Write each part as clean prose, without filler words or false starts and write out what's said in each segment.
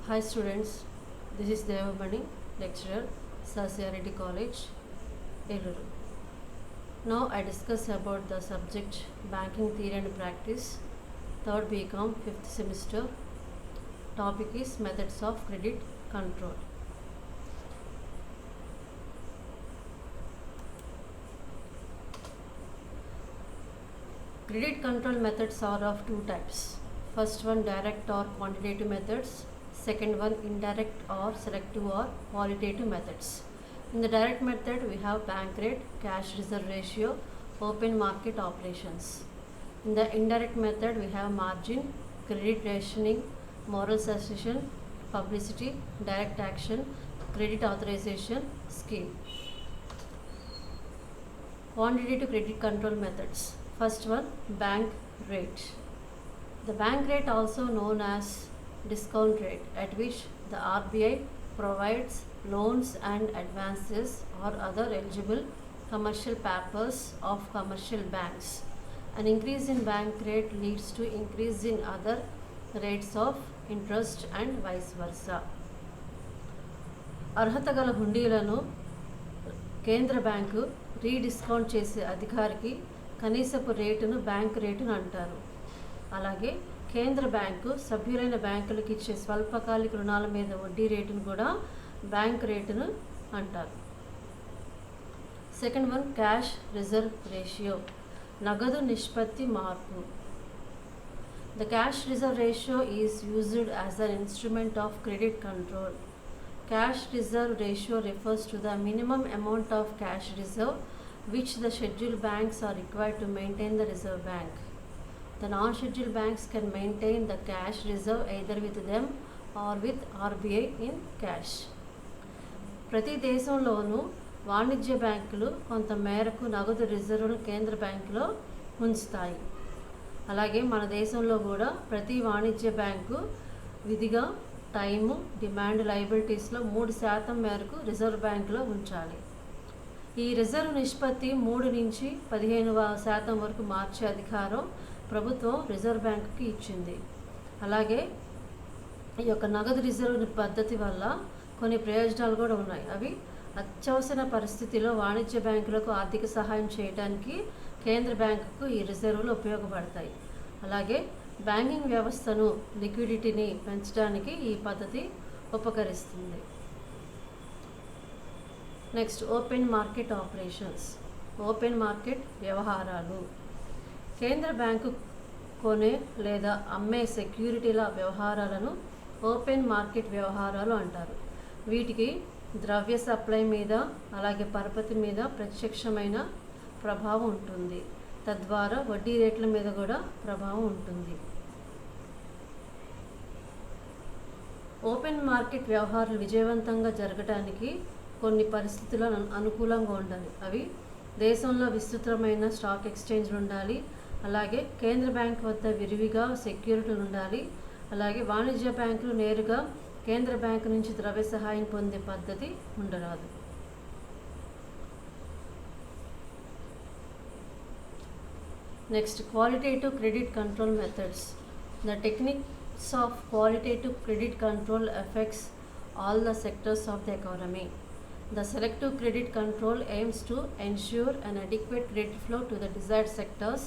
Hi students, this is Devamani, lecturer, Sasiareddy College, Eluru. Now I discuss about the subject Banking Theory and Practice, 3rd BCom, 5th semester. Topic is Methods of Credit Control. Credit control methods are of two types. First one, direct or quantitative methods. Second one, indirect or selective or qualitative methods. In the direct method, we have bank rate, cash reserve ratio, open market operations. In the indirect method, we have margin, credit rationing, moral suspicion, publicity, direct action, credit authorization scheme. Quantitative credit control methods. First one, bank rate. The bank rate, also known as discount rate, at which the RBI provides loans and advances or other eligible commercial papers of commercial banks. An increase in bank rate leads to increase in other rates of interest and vice versa. అర్హత గల హుండీలను కేంద్ర bank రీడిస్కౌంట్ చేసే అధికారికి కనీసపు రేటును bank రేటును అంటారు. అలాగే కేంద్ర బ్యాంకు సభ్యులైన బ్యాంకులకు ఇచ్చే స్వల్పకాలిక రుణాల మీద వడ్డీ రేటును కూడా బ్యాంక్ రేటును అంటారు. Second one, cash reserve ratio, నగదు నిష్పత్తి మార్పు. The cash reserve ratio is used as an instrument of credit control. Cash reserve ratio refers to the minimum amount of cash reserve which the scheduled banks are required to maintain the reserve bank. The non-scheduled banks can maintain the cash reserve either with them or with RBI in cash. ప్రతి దేశంలోనూ వాణిజ్య బ్యాంకులు కొంత మేరకు నగదు రిజర్వును కేంద్ర బ్యాంకులో ఉంచుతాయి. అలాగే మన దేశంలో కూడా ప్రతి వాణిజ్య బ్యాంకు విధిగా టైము, డిమాండ్, లయబిలిటీస్లో 3% మేరకు రిజర్వ్ బ్యాంకులో ఉంచాలి. ఈ రిజర్వ్ నిష్పత్తి 3 నుంచి 15% వరకు మార్చే అధికారం ప్రభుత్వం రిజర్వ్ బ్యాంకుకి ఇచ్చింది. అలాగే ఈ యొక్క నగదు రిజర్వ్ పద్ధతి వల్ల కొన్ని ప్రయోజనాలు కూడా ఉన్నాయి. అవి అత్యవసర పరిస్థితిలో వాణిజ్య బ్యాంకులకు ఆర్థిక సహాయం చేయడానికి కేంద్ర బ్యాంకుకు ఈ రిజర్వులు ఉపయోగపడతాయి. అలాగే బ్యాంకింగ్ వ్యవస్థను, లిక్విడిటీని పెంచడానికి ఈ పద్ధతి ఉపకరిస్తుంది. Next, open market operations. Open market వ్యవహారాలు. కేంద్ర బ్యాంకు కొనే లేదా అమ్మే సెక్యూరిటీల వ్యవహారాలను ఓపెన్ మార్కెట్ వ్యవహారాలు అంటారు. వీటికి ద్రవ్య సప్లై మీద, అలాగే పరపతి మీద ప్రత్యక్షమైన ప్రభావం ఉంటుంది. తద్వారా వడ్డీ రేట్ల మీద కూడా ప్రభావం ఉంటుంది. ఓపెన్ మార్కెట్ వ్యవహారాలు విజయవంతంగా జరగడానికి కొన్ని పరిస్థితులు అనుకూలంగా ఉండాలి. అవి దేశంలో విస్తృతమైన స్టాక్ ఎక్స్చేంజ్లు ఉండాలి. అలాగే కేంద్ర బ్యాంక్ వద్ద విరివిగా సెక్యూరిటీలు ఉండాలి. అలాగే వాణిజ్య బ్యాంకులు నేరుగా కేంద్ర బ్యాంకు నుంచి ద్రవ్య సహాయం పొందే పద్ధతి ఉండరాదు. Next, qualitative credit control methods. The techniques of qualitative credit control affects all the sectors of the economy. The selective credit control aims to ensure an adequate credit flow to the desired sectors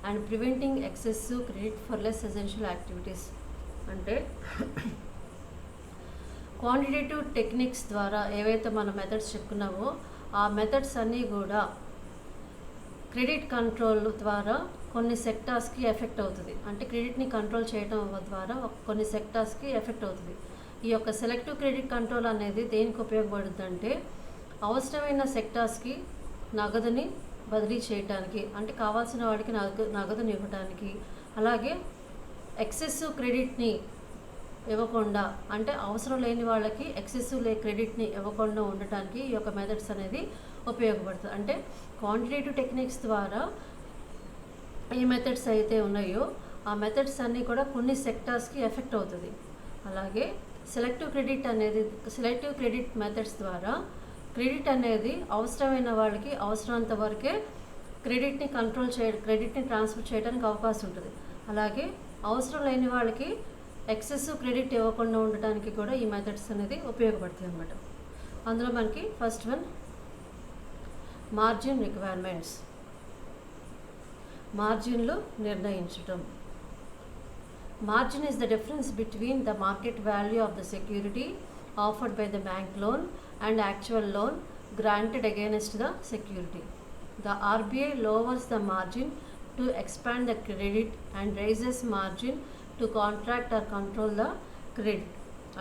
and preventing excessive credit for less essential activities. అంటే quantitative techniques ద్వారా ఏవైతే మన methods చెప్పుకున్నామో ఆ methods అన్నీ కూడా credit control ద్వారా కొన్ని సెక్టార్స్కి effect అవుతుంది. అంటే క్రెడిట్ని కంట్రోల్ చేయడం ద్వారా కొన్ని సెక్టార్స్కి ఎఫెక్ట్ అవుతుంది. ఈ యొక్క సెలెక్టివ్ క్రెడిట్ కంట్రోల్ అనేది దేనికి ఉపయోగపడుతుంది అంటే అవసరమైన సెక్టార్స్కి నగదుని బదిలీ చేయడానికి, అంటే కావాల్సిన వాడికి నగదుని ఇవ్వడానికి, అలాగే ఎక్సెసివ్ క్రెడిట్ని ఇవ్వకుండా, అంటే అవసరం లేని వాళ్ళకి ఎక్సెసివ్ క్రెడిట్ని ఇవ్వకుండా ఉండటానికి ఈ యొక్క మెథడ్స్ అనేది ఉపయోగపడుతుంది. అంటే క్వాంటిటేటివ్ టెక్నిక్స్ ద్వారా ఏ మెథడ్స్ అయితే ఉన్నాయో ఆ మెథడ్స్ అన్నీ కూడా కొన్ని సెక్టార్స్కి ఎఫెక్ట్ అవుతుంది. అలాగే సెలెక్టివ్ క్రెడిట్ మెథడ్స్ ద్వారా క్రెడిట్ అనేది అవసరమైన వాళ్ళకి అవసరమంత వరకే క్రెడిట్ని ట్రాన్స్ఫర్ చేయడానికి అవకాశం ఉంటుంది. అలాగే అవసరం లేని వాళ్ళకి ఎక్సెసివ్ క్రెడిట్ ఇవ్వకుండా ఉండటానికి కూడా ఈ మెథడ్స్ అనేది ఉపయోగపడతాయి అన్నమాట. అందులో మనకి ఫస్ట్ వన్ మార్జిన్ రిక్వైర్మెంట్స్, మార్జిన్లు నిర్ణయించటం. Margin is the difference between the market value of the security offered by the bank loan and actual loan granted against the security. The RBI lowers the margin to expand the credit and raises margin to contract or control the credit.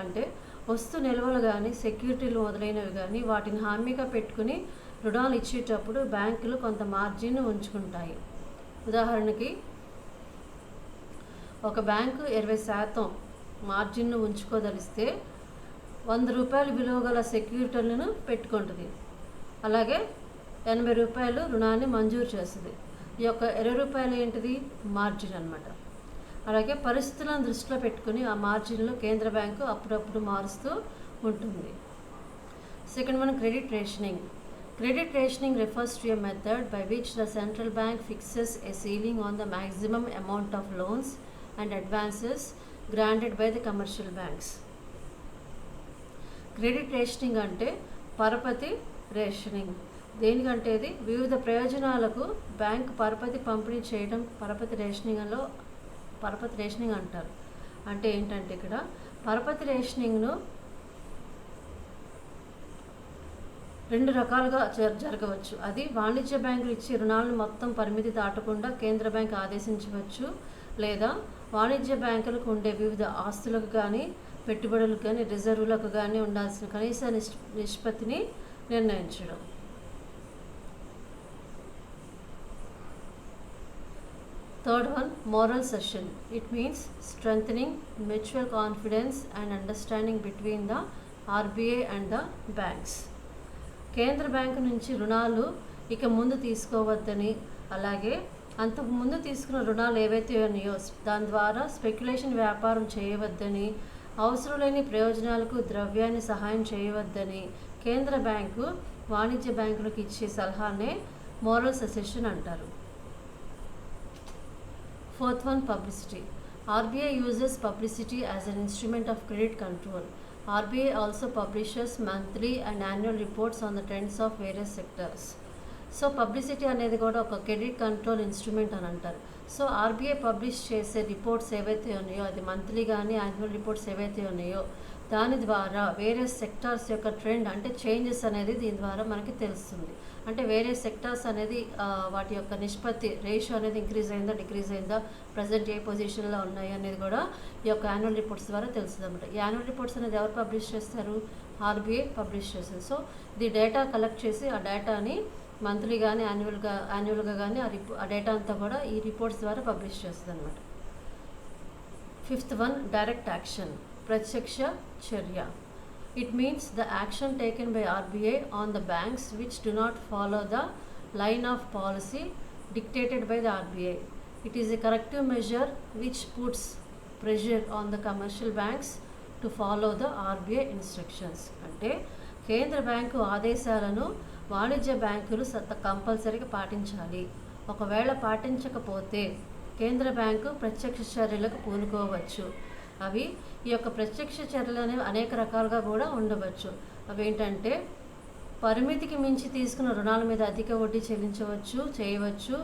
అంటే వస్తు నిల్వలు కానీ సెక్యూరిటీలు మొదలైనవి కానీ వాటిని హామీగా పెట్టుకుని రుణాలు ఇచ్చేటప్పుడు బ్యాంకులు కొంత మార్జిన్ ఉంచుకుంటాయి. ఉదాహరణకి ఒక బ్యాంకు 20% మార్జిన్ను ఉంచుకోదలిస్తే 100 రూపాయలు విలువ గల సెక్యూరిటీలను పెట్టుకుంటుంది. అలాగే 80 రూపాయలు రుణాన్ని మంజూరు చేస్తుంది. ఈ యొక్క 20 రూపాయలు ఏంటిది? మార్జిన్ అన్నమాట. అలాగే పరిస్థితులను దృష్టిలో పెట్టుకుని ఆ మార్జిన్లు కేంద్ర బ్యాంకు అప్పుడప్పుడు మారుస్తూ ఉంటుంది. Second one credit rationing. Credit rationing refers to a method by which the central bank fixes a ceiling on the maximum amount of loans and advances granted by the commercial banks. Credit rationing అంటే పరపతి rationing. దేనికంటే ఇది వివిధ ప్రయోజనాలకు bank పరపతి పంపిణీ చేయడం పరపతి రేషనింగ్ అంటారు. అంటే ఏంటంటే ఇక్కడ పరపతి రేషనింగ్ను రెండు రకాలుగా జరగవచ్చు. అది వాణిజ్య బ్యాంకులు ఇచ్చే రుణాలను మొత్తం పరిమితి దాటకుండా కేంద్ర బ్యాంక్ ఆదేశించవచ్చు, లేదా వాణిజ్య బ్యాంకులకు ఉండే వివిధ ఆస్తులకు కానీ పెట్టుబడులకు కానీ రిజర్వులకు కానీ ఉండాల్సిన కనీస నిష్పత్తిని నిర్ణయించడం. Third one moral session. It means strengthening mutual confidence and understanding between the RBI and the banks. కేంద్ర బ్యాంకు నుంచి రుణాలు ఇక ముందు తీసుకోవద్దని, అలాగే అంతకు ముందు తీసుకున్న రుణాలు ఏవైతే ఉన్నాయో దాని ద్వారా స్పెక్యులేషన్ వ్యాపారం చేయవద్దని, అవసరం లేని ప్రయోజనాలకు ద్రవ్యాన్ని సహాయం చేయవద్దని కేంద్ర బ్యాంకు వాణిజ్య బ్యాంకులకు ఇచ్చే సలహానే మోరల్ సెషన్ అంటారు. Fourth one publicity. RBI uses publicity as an instrument of credit control. RBI also publishes monthly and annual reports on the trends of various sectors. So publicity అనేది కూడా ఒక క్రెడిట్ కంట్రోల్ ఇన్స్ట్రుమెంట్ అని అంటారు. So RBI publish చేసే reports ఏవైతే ఉన్నాయో, అది monthly కానీ యాన్యువల్ రిపోర్ట్స్ ఏవైతే ఉన్నాయో దాని ద్వారా వేరే సెక్టార్స్ యొక్క ట్రెండ్ అంటే చేంజెస్ అనేది దీని ద్వారా మనకి తెలుస్తుంది. అంటే వేరే సెక్టార్స్ అనేది వాటి యొక్క నిష్పత్తి రేషియో అనేది ఇంక్రీజ్ అయిందా డిక్రీజ్ అయిందా, ప్రజెంట్ ఏ పొజిషన్లో ఉన్నాయి అనేది కూడా ఈ యొక్క యాన్యువల్ రిపోర్ట్స్ ద్వారా తెలుస్తుంది అనమాట. ఈ యాన్యువల్ రిపోర్ట్స్ అనేది ఎవరు పబ్లిష్ చేస్తారు? ఆర్బీఐ పబ్లిష్ చేస్తారు. సో ఇది డేటా కలెక్ట్ చేసి ఆ డేటాని మంత్లీ కానీ యాన్యువల్గా కానీ ఆ డేటా అంతా కూడా ఈ రిపోర్ట్స్ ద్వారా పబ్లిష్ చేస్తుంది అనమాట. ఫిఫ్త్ వన్ డైరెక్ట్ యాక్షన్, ప్రత్యక్ష చర్య. It means the action taken by RBI on the banks which do not follow the line of policy dictated by the RBI. It is a corrective measure which puts pressure on the commercial banks to follow the RBI instructions. అంటే కేంద్ర bank ఆదేశాలను వాణిజ్య బ్యాంకులు కంపల్సరీగా పాటించాలి. ఒకవేళ పాటించకపోతే కేంద్ర బ్యాంకు ప్రత్యక్ష చర్యలకు పూనుకోవచ్చు. అవి ఈ యొక్క ప్రత్యక్ష చర్యలు అనేవి అనేక రకాలుగా కూడా ఉండవచ్చు. అవి ఏంటంటే పరిమితికి మించి తీసుకున్న రుణాల మీద అధిక వడ్డీ చేయవచ్చు,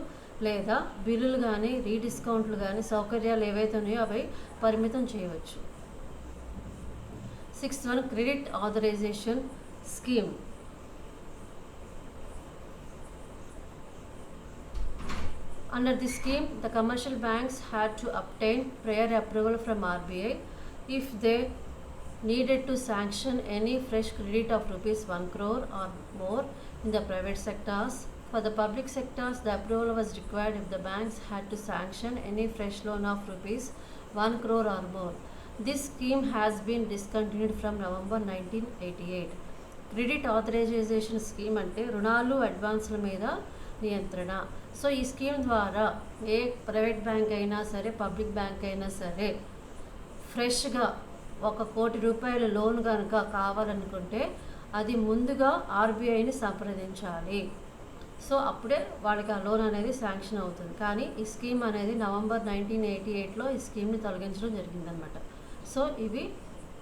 లేదా బిల్లులు కానీ రీడిస్కౌంట్లు కానీ సౌకర్యాలు ఏవైతే ఉన్నాయో అవి పరిమితం చేయవచ్చు. Sixth one credit authorization scheme. Under this scheme, the commercial banks had to obtain prior approval from RBI if they needed to sanction any fresh credit of rupees 1 crore or more in the private sectors. For the public sectors, the approval was required if the banks had to sanction any fresh loan of rupees 1 crore or more. This scheme has been discontinued from November 1988. Credit authorization scheme అంటే రుణాలు అడ్వాన్స్ల మీద నియంత్రణ. So ఈ scheme ద్వారా ఏ private bank అయినా సరే public bank అయినా సరే ఫ్రెష్గా 1 కోటి రూపాయల లోన్ కనుక కావాలనుకుంటే అది ముందుగా ఆర్బీఐని సంప్రదించాలి. సో అప్పుడే వాళ్ళకి ఆ లోన్ అనేది శాంక్షన్ అవుతుంది. కానీ ఈ స్కీమ్ అనేది నవంబర్ 1988లో ఈ స్కీమ్ని తొలగించడం జరిగిందనమాట. సో ఇవి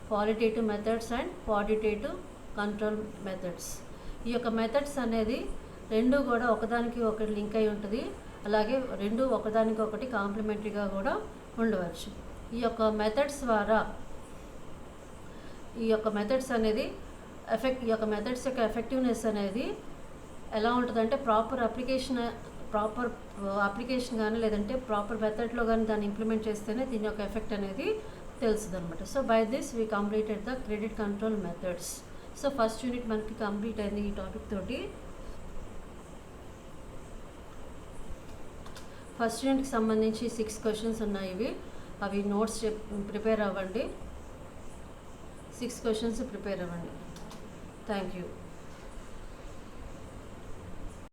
qualitative methods and quantitative control methods. ఈ యొక్క మెథడ్స్ అనేది రెండు కూడా ఒకదానికి ఒకటి లింక్ అయి ఉంటుంది, అలాగే రెండు ఒకదానికి ఒకటి కాంప్లిమెంటరీగా కూడా ఉండవచ్చు. ఈ యొక్క మెథడ్స్ ద్వారా ఈ యొక్క మెథడ్స్ యొక్క ఎఫెక్టివ్నెస్ అనేది ఎలా ఉంటుందంటే ప్రాపర్ అప్లికేషన్ కానీ లేదంటే ప్రాపర్ మెథడ్లో కానీ దాన్ని ఇంప్లిమెంట్ చేస్తేనే దీని యొక్క ఎఫెక్ట్ అనేది తెలుస్తుంది అనమాట. So by this we completed the credit control methods. So first unit మనకి కంప్లీట్ అయింది ఈ టాపిక్ తోటి. ఫస్ట్ యూనిట్కి సంబంధించి 6 క్వశ్చన్స్ ఉన్నాయి. అవి నోట్స్ ప్రిపేర్ అవ్వండి. 6 క్వశ్చన్స్ ప్రిపేర్ అవ్వండి. Thank you.